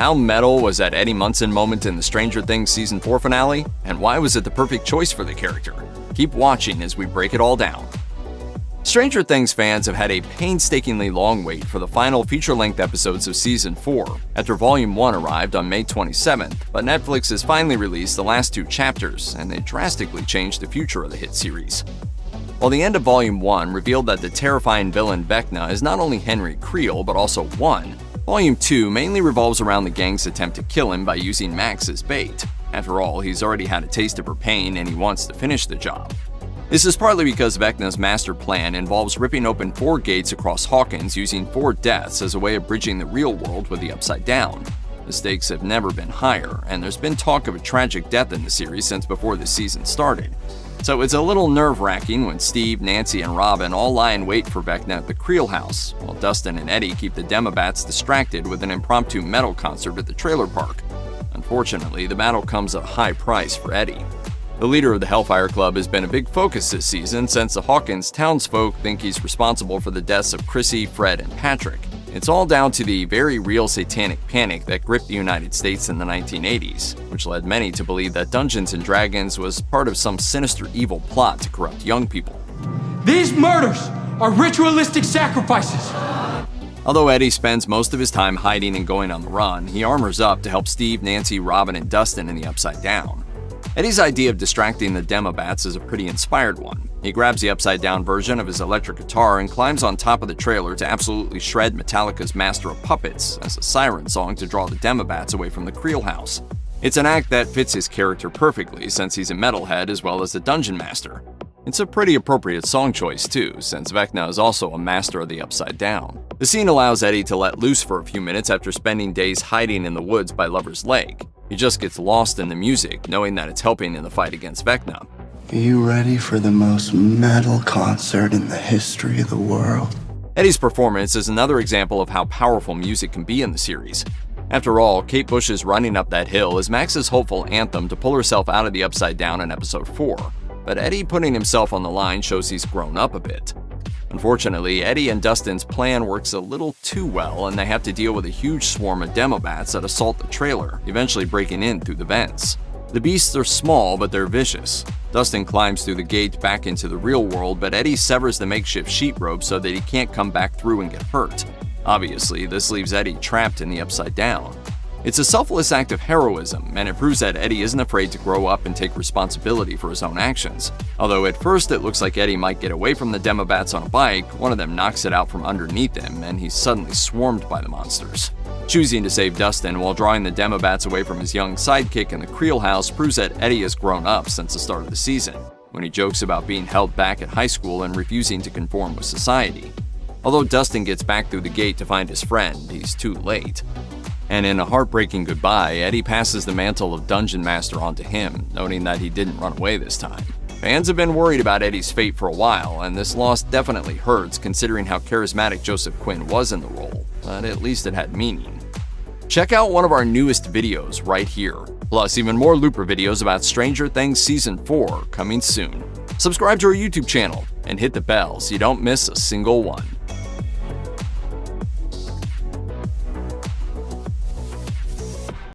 How metal was that Eddie Munson moment in the Stranger Things Season 4 finale? And why was it the perfect choice for the character? Keep watching as we break it all down. Stranger Things fans have had a painstakingly long wait for the final feature-length episodes of Season 4, after Volume 1 arrived on May 27th, but Netflix has finally released the last 2 chapters, and they drastically changed the future of the hit series. While the end of Volume 1 revealed that the terrifying villain Vecna is not only Henry Creel, but also One, Volume 2 mainly revolves around the gang's attempt to kill him by using Max as bait. After all, he's already had a taste of her pain and he wants to finish the job. This is partly because Vecna's master plan involves ripping open 4 gates across Hawkins using 4 deaths as a way of bridging the real world with the Upside Down. The stakes have never been higher, and there's been talk of a tragic death in the series since before the season started. So it's a little nerve-wracking when Steve, Nancy, and Robin all lie in wait for Vecna at the Creel house, while Dustin and Eddie keep the Demobats distracted with an impromptu metal concert at the trailer park. Unfortunately, the battle comes at a high price for Eddie. The leader of the Hellfire Club has been a big focus this season since the Hawkins townsfolk think he's responsible for the deaths of Chrissy, Fred, and Patrick. It's all down to the very real satanic panic that gripped the United States in the 1980s, which led many to believe that Dungeons & Dragons was part of some sinister evil plot to corrupt young people. These murders are ritualistic sacrifices! Although Eddie spends most of his time hiding and going on the run, he armors up to help Steve, Nancy, Robin, and Dustin in the Upside Down. Eddie's idea of distracting the Demobats is a pretty inspired one. He grabs the upside-down version of his electric guitar and climbs on top of the trailer to absolutely shred Metallica's Master of Puppets as a siren song to draw the Demobats away from the Creel house. It's an act that fits his character perfectly since he's a metalhead as well as a dungeon master. It's a pretty appropriate song choice too, since Vecna is also a master of the Upside Down. The scene allows Eddie to let loose for a few minutes after spending days hiding in the woods by Lover's Lake. He just gets lost in the music, knowing that it's helping in the fight against Vecna. Are you ready for the most metal concert in the history of the world? Eddie's performance is another example of how powerful music can be in the series. After all, Kate Bush's Running Up That Hill is Max's hopeful anthem to pull herself out of the Upside Down in Episode 4, but Eddie putting himself on the line shows he's grown up a bit. Unfortunately, Eddie and Dustin's plan works a little too well, and they have to deal with a huge swarm of Demobats that assault the trailer, eventually breaking in through the vents. The beasts are small, but they're vicious. Dustin climbs through the gate back into the real world, but Eddie severs the makeshift sheet rope so that he can't come back through and get hurt. Obviously, this leaves Eddie trapped in the Upside Down. It's a selfless act of heroism, and it proves that Eddie isn't afraid to grow up and take responsibility for his own actions. Although at first it looks like Eddie might get away from the Demobats on a bike, one of them knocks it out from underneath him, and he's suddenly swarmed by the monsters. Choosing to save Dustin while drawing the Demobats away from his young sidekick in the Creel house proves that Eddie has grown up since the start of the season, when he jokes about being held back at high school and refusing to conform with society. Although Dustin gets back through the gate to find his friend, he's too late. And in a heartbreaking goodbye, Eddie passes the mantle of Dungeon Master onto him, noting that he didn't run away this time. Fans have been worried about Eddie's fate for a while, and this loss definitely hurts considering how charismatic Joseph Quinn was in the role, but at least it had meaning. Check out one of our newest videos right here, plus even more Looper videos about Stranger Things Season 4 coming soon. Subscribe to our YouTube channel and hit the bell so you don't miss a single one.